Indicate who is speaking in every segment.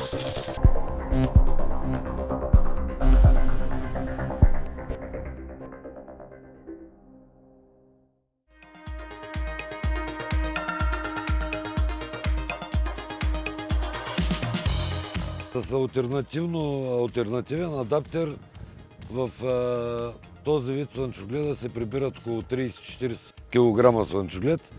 Speaker 1: С алтернативен адаптер в този вид слънчогледа се прибират около 30-40 кг слънчоглед.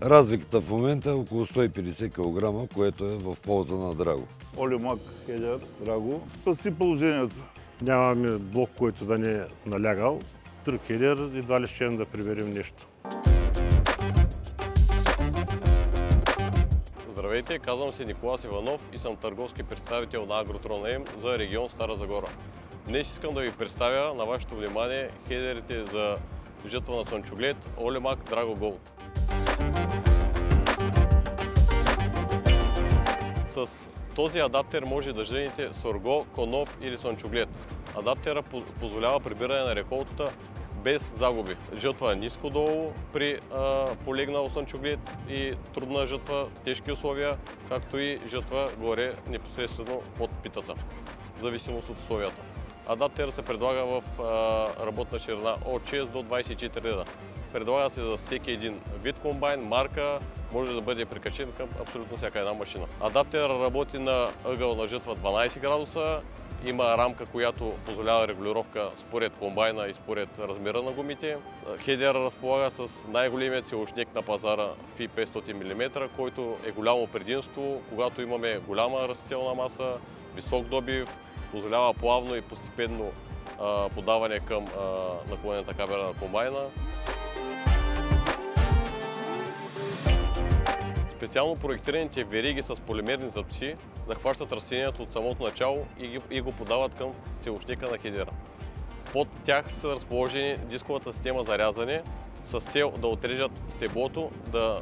Speaker 1: Разликата в момента е около 150 кг, което е в полза на Драго.
Speaker 2: Олимак Хедер Драго спаси положението.
Speaker 3: Нямаме блок, който да не е налягал. Друг хедер едва ли ще да приберем нещо.
Speaker 4: Здравейте, казвам се Николас Иванов и съм търговски представител на Агротрон АМ за регион Стара Загора. Днес искам да ви представя на вашето внимание хедерите за жътва на слънчоглед Олимак Драго Голд. С този адаптер може да жъните сорго, коноп или слънчоглед. Адаптера позволява прибиране на реколтата без загуби. Жътва ниско долу при полегнал слънчоглед и трудна жътва, тежки условия, както и жътва горе непосредствено под питата, в зависимост от условията. Адаптер се предлага в работна ширина от 6 до 24 реда. Предлага се за всеки един вид комбайн, марка, може да бъде прикачен към абсолютно всяка една машина. Адаптер работи на ъгъл на жътва 12 градуса, има рамка, която позволява регулировка според комбайна и според размера на гумите. Хедер разполага с най-големият силошник на пазара FI 500 мм, който е голямо предимство, когато имаме голяма растителна маса, висок добив, позволява плавно и постепенно подаване към наклонената камера на комбайна. Специално проектираните вериги с полимерни зъбци захващат растението от самото начало и го подават към целошника на хедера. Под тях са разположени дисковата система за рязане с цел да отрежат стеблото, да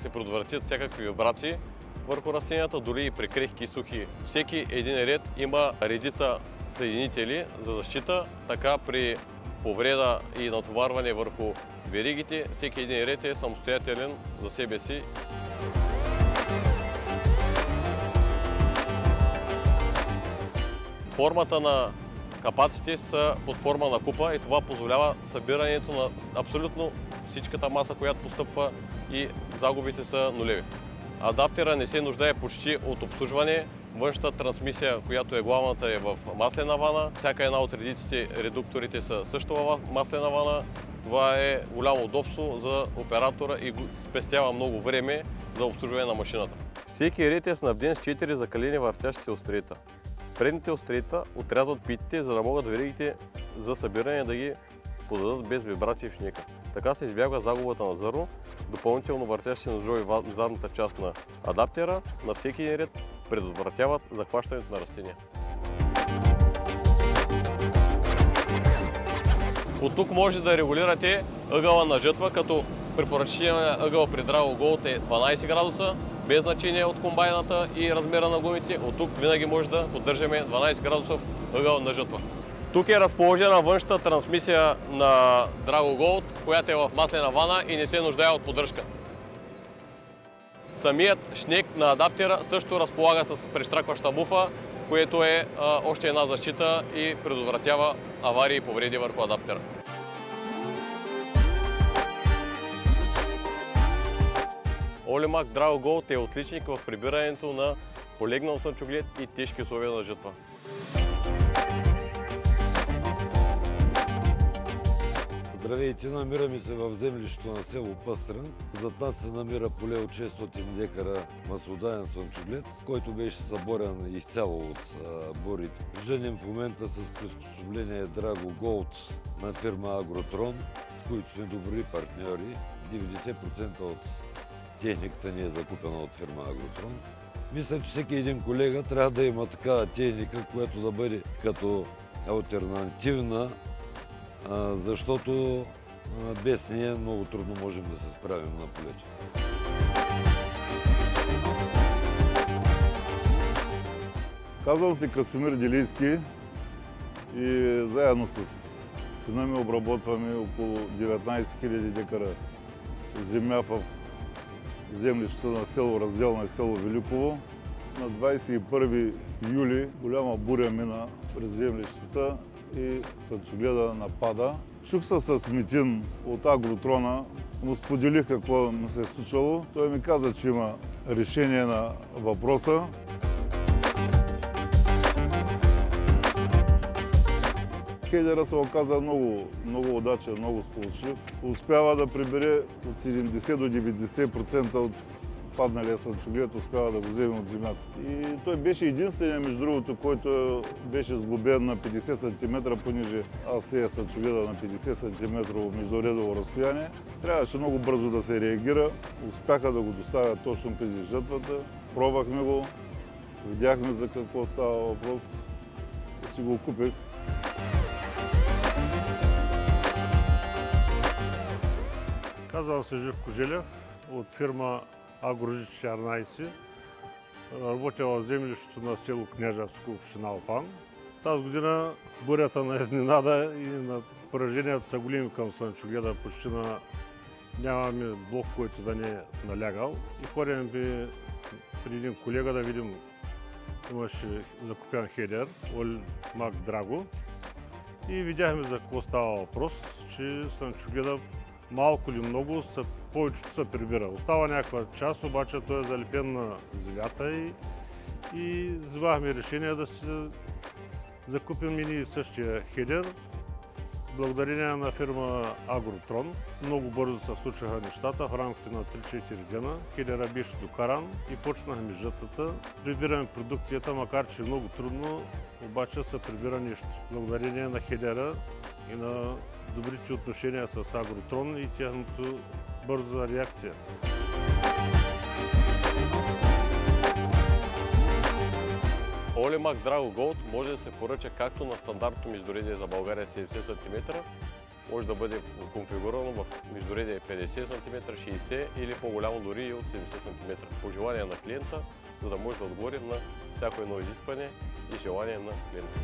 Speaker 4: се предотвратят всякакви вибрации върху растенията, дори и при крехки и сухи. Всеки един ред има редица съединители за защита, така при повреда и натоварване върху веригите, всеки един ред е самостоятелен за себе си. Формата на капаците са под форма на купа и това позволява събирането на абсолютно всичката маса, която постъпва, и загубите са нулеви. Адаптера не се нуждае почти от обслужване. Външната трансмисия, която е главната, е в маслена вана. Всяка една от редиците, редукторите са също в маслена вана. Това е голямо удобство за оператора и спестява много време за обслужване на машината. Всеки ред е снабден с 4 закалени въртящи се остриета. Предните остриета отрязват питите, за да могат веригите за събиране да ги подадат без вибрации в шнека. Така се избягва загубата на зърно. Допълнително въртящи ножове в задната част на адаптера на всеки един ред предотвратяват захващането на растения. От тук може да регулирате ъгъла на жътва, като препоръчителният ъгъл при Драго Голд е 12 градуса, без значение от комбайната и размера на гумите. От тук винаги може да поддържаме 12 градусов ъгъл на жътва. Тук е разположена външната трансмисия на Драго Голд, която е в маслена вана и не се нуждае от поддръжка. Самият шнек на адаптера също разполага с прещракваща буфа, което е още една защита и предотвратява аварии и повреди върху адаптера. Олимак Драго Голд е отличник в прибирането на полегнал слънчоглед и тежки условия на жътва.
Speaker 1: Здравейте, намираме се в землището на село Пъстрен. Зад нас се намира поле от 600 декара маслодаен слънчоглед, който беше съборен изцяло от борите. Женим в момента с приспособление Драго Голд на фирма Агротрон, с които сме добри партньори. 90% от техниката ни е закупена от фирма Агротрон. Мисля, че всеки един колега трябва да има такава техника, която да бъде като алтернативна, защото без нея много трудно можем да се справим на полето.
Speaker 2: Казвам се Красимир Делийски и заедно с сина ми обработваме около 19 000 декара земя в землището на село Разделна и село Великово. на 21 юли голяма буря мина през землищата и слънчогледа напада. Чух се с Митин от Агротрона, му споделих какво му се е случило. Той ми каза, че има решение на въпроса. Хейдера се оказа много удачен, много сполучлив. Успява да прибере от 70 до 90% от падналия слънчоглед, успява да го вземе от земята. И той беше единственият, между другото, който беше сглобен на 50 см, понеже аз сея слънчогледа на 50 см междуредово разстояние. Трябваше много бързо да се реагира. Успяха да го доставят точно преди жътвата. Пробвахме го, видяхме за какво става въпрос и си го купих.
Speaker 3: Казвам се Живко Желев от фирма Агрожит 14. Работя в землището на село Княжевско, община Алпан. Тази година бурята на изненада и на пораженията са големи към слънчогледа. Почти нямаме блок, който да не е налягал. И ходим при един колега да видим, имаше закупен хедер, Ол Мак Драго. И видяхме за какво става въпрос, че слънчогледа малко или много, повечето се прибира. Остава някаква част, обаче той е залепен на земята и взехме решение да си закупим и същия хедер. Благодарение на фирма Агротрон много бързо се случаха нещата. В рамките на 3-4 дена хедера беше докаран и почнахме жътвата. Прибираме продукцията, макар че е много трудно, обаче се прибира нещо. Благодарение на хедера и на добрите отношения с Агротрон и тяхното бърза реакция.
Speaker 4: Олимак Драго Голд може да се поръча както на стандартно междуредие за България 70 см, може да бъде конфигурирано в междуредие 50 см, 60 или по-голямо дори и от 70 см. По желание на клиента, за да може да отговори на всяко едно изискване и желание на клиента.